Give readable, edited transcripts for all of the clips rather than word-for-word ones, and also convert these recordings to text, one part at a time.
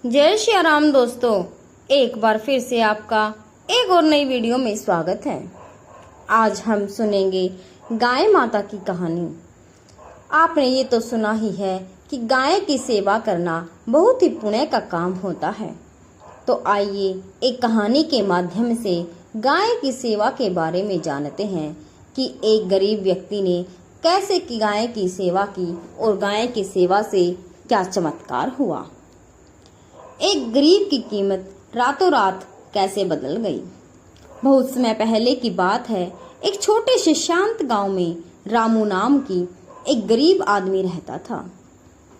जय श्री राम दोस्तों, एक बार फिर से आपका एक और नई वीडियो में स्वागत है। आज हम सुनेंगे गाय माता की कहानी। आपने ये तो सुना ही है कि गाय की सेवा करना बहुत ही पुण्य का काम होता है। तो आइए एक कहानी के माध्यम से गाय की सेवा के बारे में जानते हैं कि एक गरीब व्यक्ति ने कैसे की गाय की सेवा की और गाय की सेवा से क्या चमत्कार हुआ। एक गरीब की कीमत रातों रात कैसे बदल गई। बहुत समय पहले की बात है। एक छोटे से शांत गांव में रामू नाम की एक गरीब आदमी रहता था।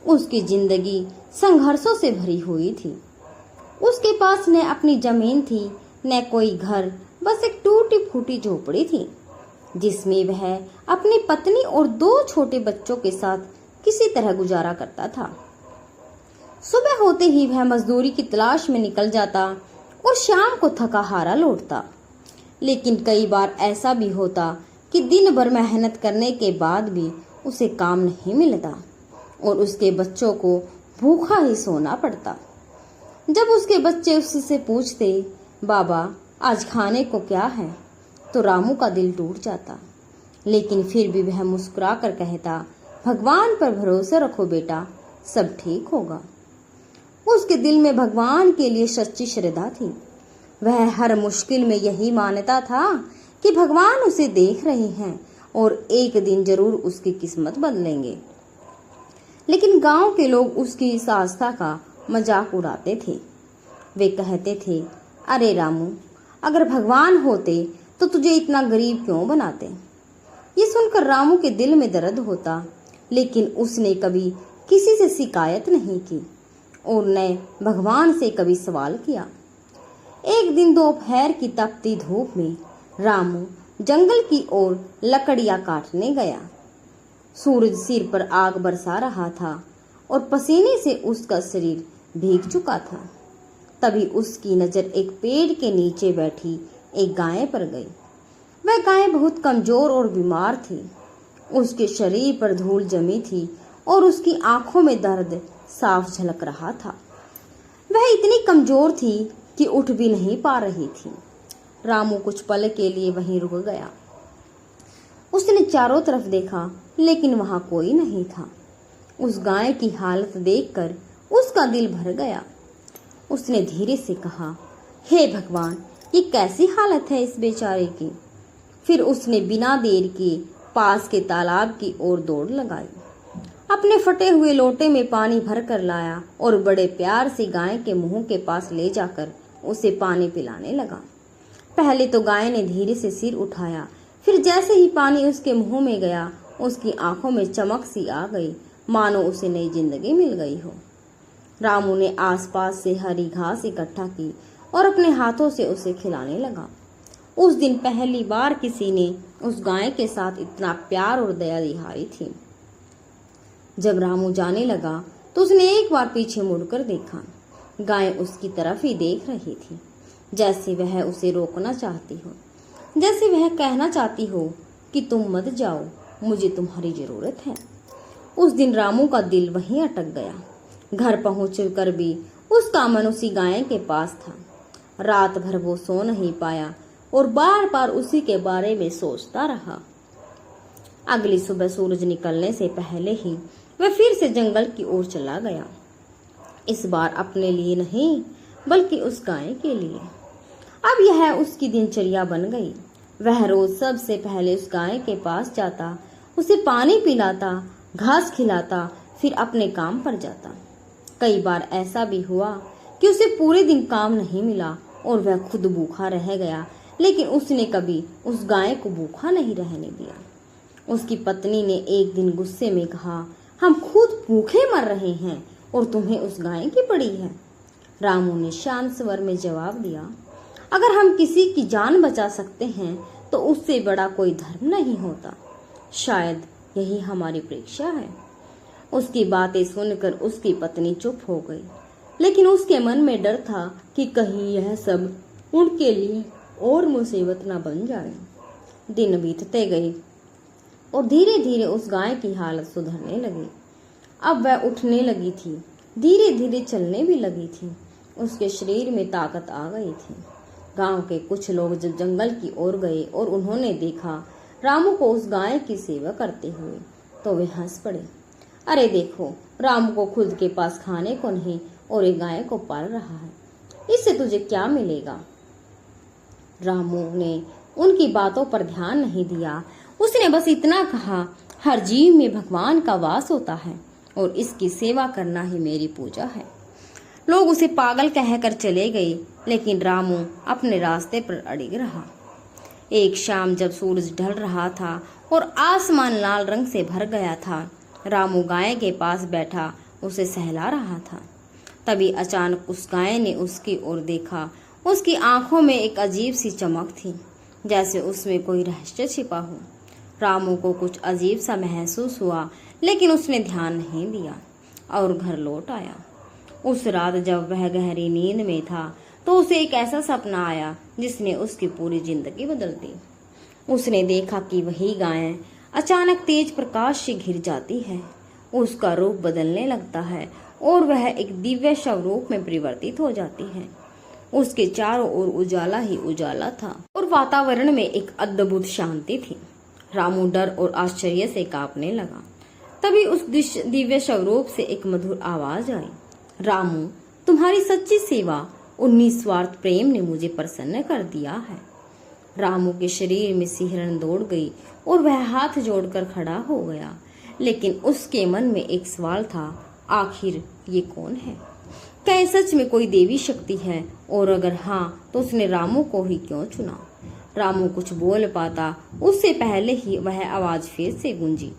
उसकी जिंदगी संघर्षों से भरी हुई थी। उसके पास न अपनी जमीन थी, न कोई घर, बस एक टूटी फूटी झोपड़ी थी जिसमें वह अपनी पत्नी और 2 छोटे बच्चों के साथ किसी तरह गुजारा करता था। सुबह होते ही वह मजदूरी की तलाश में निकल जाता और शाम को थका हारा लौटता। लेकिन कई बार ऐसा भी होता कि दिन भर मेहनत करने के बाद भी उसे काम नहीं मिलता और उसके बच्चों को भूखा ही सोना पड़ता। जब उसके बच्चे उससे पूछते, बाबा आज खाने को क्या है, तो रामू का दिल टूट जाता। लेकिन फिर भी वह मुस्कुरा कर कहता, भगवान पर भरोसा रखो बेटा, सब ठीक होगा। उसके दिल में भगवान के लिए सच्ची श्रद्धा थी। वह हर मुश्किल में यही मानता था कि भगवान उसे देख रहे हैं और एक दिन जरूर उसकी किस्मत बदलेंगे। लेकिन गांव के लोग उसकी इस आस्था का मजाक उड़ाते थे। वे कहते थे, अरे रामू, अगर भगवान होते तो तुझे इतना गरीब क्यों बनाते। ये सुनकर रामू के दिल में दर्द होता, लेकिन उसने कभी किसी से शिकायत नहीं की और न भगवान से कभी सवाल किया। एक दिन दोपहर की तपती धूप में रामू जंगल की ओर लकड़ियां काटने गया। सूरज सिर पर आग बरसा रहा था और पसीने से उसका शरीर भीग चुका था। तभी उसकी नजर एक पेड़ के नीचे बैठी एक गाय पर गई। वह गाय बहुत कमजोर और बीमार थी। उसके शरीर पर धूल जमी थी और उसकी आंखों में दर्द साफ झलक रहा था। वह इतनी कमजोर थी कि उठ भी नहीं पा रही थी। रामू कुछ पल के लिए वहीं रुक गया। उसने चारों तरफ देखा, लेकिन वहां कोई नहीं था। उस गाय की हालत देखकर उसका दिल भर गया। उसने धीरे से कहा, हे भगवान, ये कैसी हालत है इस बेचारे की। फिर उसने बिना देर किए पास के तालाब की ओर दौड़ लगाई। अपने फटे हुए लोटे में पानी भर कर लाया और बड़े प्यार से गाय के मुंह के पास ले जाकर उसे पानी पिलाने लगा। पहले तो गाय ने धीरे से सिर उठाया, फिर जैसे ही पानी उसके मुंह में गया, उसकी आंखों में चमक सी आ गई, मानो उसे नई जिंदगी मिल गई हो। रामू ने आसपास से हरी घास इकट्ठा की और अपने हाथों से उसे खिलाने लगा। उस दिन पहली बार किसी ने उस गाय के साथ इतना प्यार और दया दिखाई थी। जब रामू जाने लगा तो उसने एक बार पीछे मुड़कर देखा। गाय उसकी तरफ ही देख रही थी, जैसे वह उसे रोकना चाहती हो, जैसे वह कहना चाहती हो कि तुम मत जाओ, मुझे तुम्हारी जरूरत है। उस दिन रामू का दिल वहीं अटक गया। घर पहुंचकर भी उसका मन उसी गाय के पास था। रात भर वो सो नहीं पाया और बार बार उसी के बारे में सोचता रहा। अगली सुबह सूरज निकलने से पहले ही वह फिर से जंगल की ओर चला गया। इस बार अपने लिए नहीं, बल्कि उस गाय के लिए। अब यह उसकी दिनचर्या बन गई। वह रोज सबसे पहले उस गाय के पास जाता, उसे पानी पिलाता, घास खिलाता, फिर अपने काम पर जाता। कई बार ऐसा भी हुआ कि उसे पूरे दिन काम नहीं मिला और वह खुद भूखा रह गया, लेकिन उसने कभी उस गाय को भूखा नहीं रहने दिया। उसकी पत्नी ने एक दिन गुस्से में कहा, हम खुद भूखे मर रहे हैं और तुम्हें उस गाय की पड़ी है। रामू ने शांत स्वर में जवाब दिया, अगर हम किसी की जान बचा सकते हैं तो उससे बड़ा कोई धर्म नहीं होता। शायद यही हमारी परीक्षा है। उसकी बातें सुनकर उसकी पत्नी चुप हो गई, लेकिन उसके मन में डर था कि कहीं यह सब उनके लिए और मुसीबत न बन जाए। दिन बीतते गए और धीरे धीरे उस गाय की हालत सुधरने लगी। अब वह उठने लगी थी, धीरे धीरे चलने भी लगी थी। उसके शरीर में ताकत आ गई थी। गांव के कुछ लोग जब जंगल की ओर गए और उन्होंने देखा रामू को उस गाय की सेवा करते हुए, तो वे हंस पड़े। अरे देखो, रामू को खुद के पास खाने को नहीं और एक गाय को पाल रहा है, इससे तुझे क्या मिलेगा? रामू ने उनकी बातों पर ध्यान नहीं दिया। उसने बस इतना कहा, हर जीव में भगवान का वास होता है और इसकी सेवा करना ही मेरी पूजा है। लोग उसे पागल कहकर चले गए, लेकिन रामू अपने रास्ते पर अड़िग रहा। एक शाम जब सूरज ढल रहा था और आसमान लाल रंग से भर गया था, रामू गाय के पास बैठा उसे सहला रहा था। तभी अचानक उस गाय ने उसकी ओर देखा। उसकी आंखों में एक अजीब सी चमक थी, जैसे उसमें कोई रहस्य छिपा हो। रामू को कुछ अजीब सा महसूस हुआ, लेकिन उसने ध्यान नहीं दिया और घर लौट आया। उस रात जब वह गहरी नींद में था, तो उसे एक ऐसा सपना आया जिसने उसकी पूरी जिंदगी बदल दी। उसने देखा कि वही गाय अचानक तेज प्रकाश से घिर जाती है, उसका रूप बदलने लगता है और वह एक दिव्य स्वरूप में परिवर्तित हो जाती है। उसके चारों ओर उजाला ही उजाला था और वातावरण में एक अद्भुत शांति थी। रामू डर और आश्चर्य से कांपने लगा। तभी उस दिव्य स्वरूप से एक मधुर आवाज आई, रामू, तुम्हारी सच्ची सेवा और निस्वार्थ प्रेम ने मुझे प्रसन्न कर दिया है। रामू के शरीर में सिहरन दौड़ गई और वह हाथ जोड़कर खड़ा हो गया, लेकिन उसके मन में एक सवाल था, आखिर ये कौन है? क्या ये सच में कोई देवी शक्ति है? और अगर हाँ, तो उसने रामू को ही क्यों चुना? रामू कुछ बोल पाता उससे पहले ही वह आवाज फिर से गूंजी,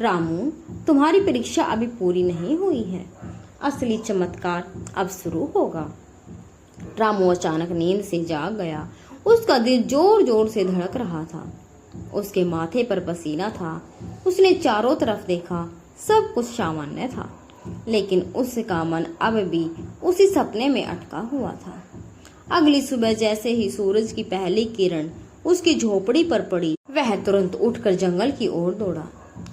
रामू, तुम्हारी परीक्षा अभी पूरी नहीं हुई है, असली चमत्कार अब शुरू होगा। रामू अचानक नींद से जाग गया। उसका दिल जोर जोर से धड़क रहा था। उसके माथे पर पसीना था। उसने चारों तरफ देखा, सब कुछ सामान्य था, लेकिन उसका मन अब भी उसी सपने में अटका हुआ था। अगली सुबह जैसे ही सूरज की पहली किरण उसकी झोपड़ी पर पड़ी, वह तुरंत उठकर जंगल की ओर दौड़ा।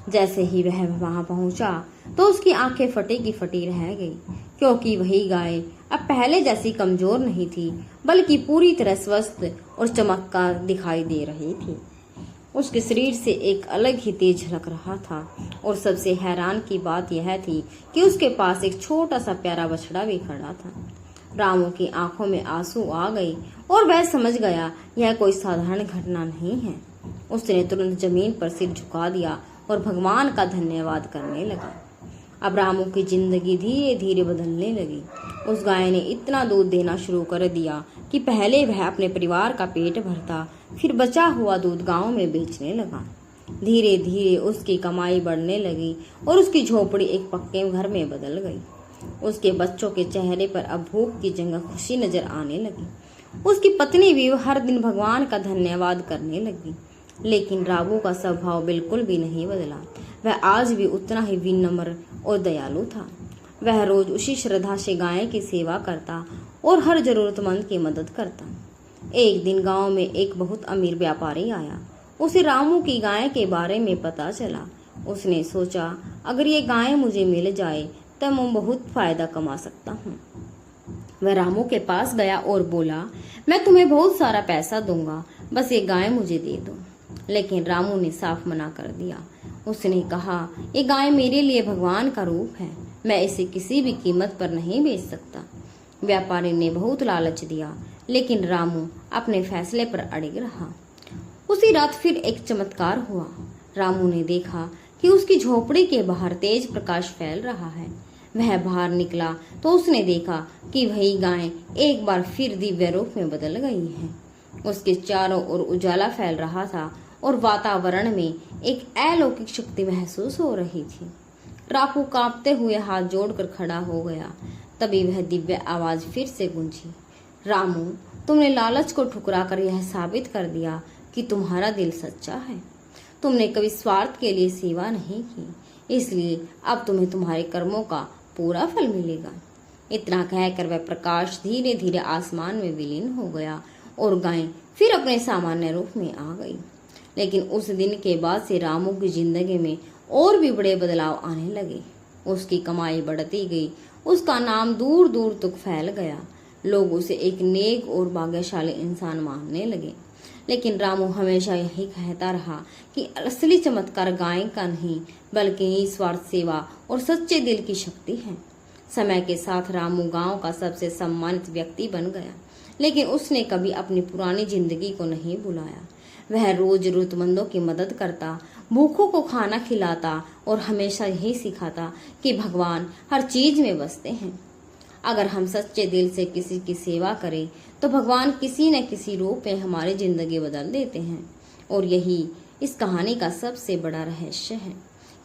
जैसे ही वह वहां पहुंचा, तो उसकी आंखें फटी की फटी रह गई, क्योंकि वही गाय अब पहले जैसी कमजोर नहीं थी, बल्कि पूरी तरह स्वस्थ और चमकदार दिखाई दे रही थी। उसके शरीर से एक अलग ही तेज झलक रहा था और सबसे हैरान की बात यह थी कि उसके पास एक छोटा सा प्यारा बछड़ा भी खड़ा था। रामू की आंखों में आंसू आ गई और वह समझ गया यह कोई साधारण घटना नहीं है। उसने तुरंत जमीन पर सिर झुका दिया और भगवान का धन्यवाद करने लगा। अब रामू की जिंदगी धीरे धीरे बदलने लगी। उस गाय ने इतना दूध देना शुरू कर दिया कि पहले वह अपने परिवार का पेट भरता, फिर बचा हुआ दूध गांव में बेचने लगा। धीरे धीरे उसकी कमाई बढ़ने लगी और उसकी झोपड़ी एक पक्के घर में बदल गई। उसके बच्चों के चेहरे पर अब भूख की जगह खुशी नजर आने लगी। उसकी पत्नी भी हर दिन भगवान का धन्यवाद करने लगी। लेकिन रामू का स्वभाव बिल्कुल भी नहीं बदला। वह आज भी उतना ही विनम्र और दयालु था। वह रोज उसी श्रद्धा से गाय की सेवा करता और हर जरूरतमंद की मदद करता। एक दिन गांव में एक बहुत अमीर व्यापारी आया। उसे रामू की गाय के बारे में पता चला। उसने सोचा, अगर ये गाय मुझे मिल जाए तब मैं बहुत फायदा कमा सकता हूँ। वह रामू के पास गया और बोला, मैं तुम्हें बहुत सारा पैसा दूंगा, बस ये गाय मुझे दे दो। लेकिन रामू ने साफ मना कर दिया। उसने कहा, ये गाय मेरे लिए भगवान का रूप है, मैं इसे किसी भी कीमत पर नहीं बेच सकता। व्यापारी ने बहुत लालच दिया, लेकिन रामू अपने फैसले पर अड़िग रहा। उसी रात फिर एक चमत्कार हुआ। रामू ने देखा कि उसकी झोपड़ी के बाहर तेज प्रकाश फैल रहा है। वह बाहर निकला तो उसने देखा कि वही गाय एक बार फिर दिव्य रूप में बदल गई है। उसके चारों ओर उजाला फैल रहा था और वातावरण में एक अलौकिक शक्ति महसूस हो रही थी। रामू कांपते हुए हाथ जोड़कर खड़ा हो गया। तभी वह दिव्य आवाज फिर से गूंजी, रामू, तुमने लालच को ठुकराकर यह साबित कर दिया कि तुम्हारा दिल सच्चा है। तुमने कभी स्वार्थ के लिए सेवा नहीं की, इसलिए अब तुम्हें तुम्हारे कर्मों का पूरा फल मिलेगा। इतना कहकर वह प्रकाश धीरे धीरे आसमान में विलीन हो गया और गाय फिर अपने सामान्य रूप में आ गई। लेकिन उस दिन के बाद से रामू की जिंदगी में और भी बड़े बदलाव आने लगे। उसकी कमाई बढ़ती गई उसका नाम दूर दूर तक फैल गया। लोग उसे एक नेक और भाग्यशाली इंसान मानने लगे। लेकिन रामू हमेशा यही कहता रहा कि असली चमत्कार गाय का नहीं बल्कि निस्वार्थ सेवा और सच्चे दिल की शक्ति है। समय के साथ रामू गांव का सबसे सम्मानित व्यक्ति बन गया, लेकिन उसने कभी अपनी पुरानी जिंदगी को नहीं भुलाया। वह रोज जरूरतमंदों की मदद करता, भूखों को खाना खिलाता और हमेशा यही सिखाता कि भगवान हर चीज में बसते हैं। अगर हम सच्चे दिल से किसी की सेवा करें तो भगवान किसी न किसी रूप में हमारी जिंदगी बदल देते हैं। और यही इस कहानी का सबसे बड़ा रहस्य है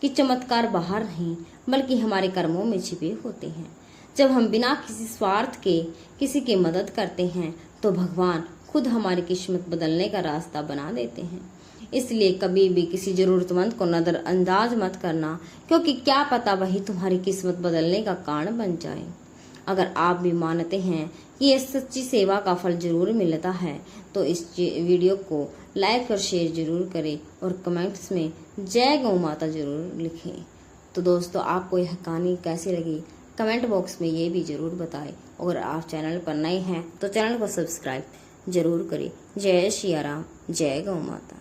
कि चमत्कार बाहर नहीं बल्कि हमारे कर्मों में छिपे होते हैं। जब हम बिना किसी स्वार्थ के किसी की मदद करते हैं तो भगवान खुद हमारी किस्मत बदलने का रास्ता बना देते हैं। इसलिए कभी भी किसी जरूरतमंद को नजरअंदाज मत करना, क्योंकि क्या पता वही तुम्हारी किस्मत बदलने का कारण बन जाए। अगर आप भी मानते हैं कि यह सच्ची सेवा का फल जरूर मिलता है तो इस वीडियो को लाइक और शेयर जरूर करें और कमेंट्स में जय गौ माता जरूर लिखें। तो दोस्तों, आपको यह कहानी कैसी लगी कमेंट बॉक्स में ये भी जरूर बताएं। अगर आप चैनल पर नए हैं तो चैनल को सब्सक्राइब जरूर करें। जय श्री राम, जय गौ माता।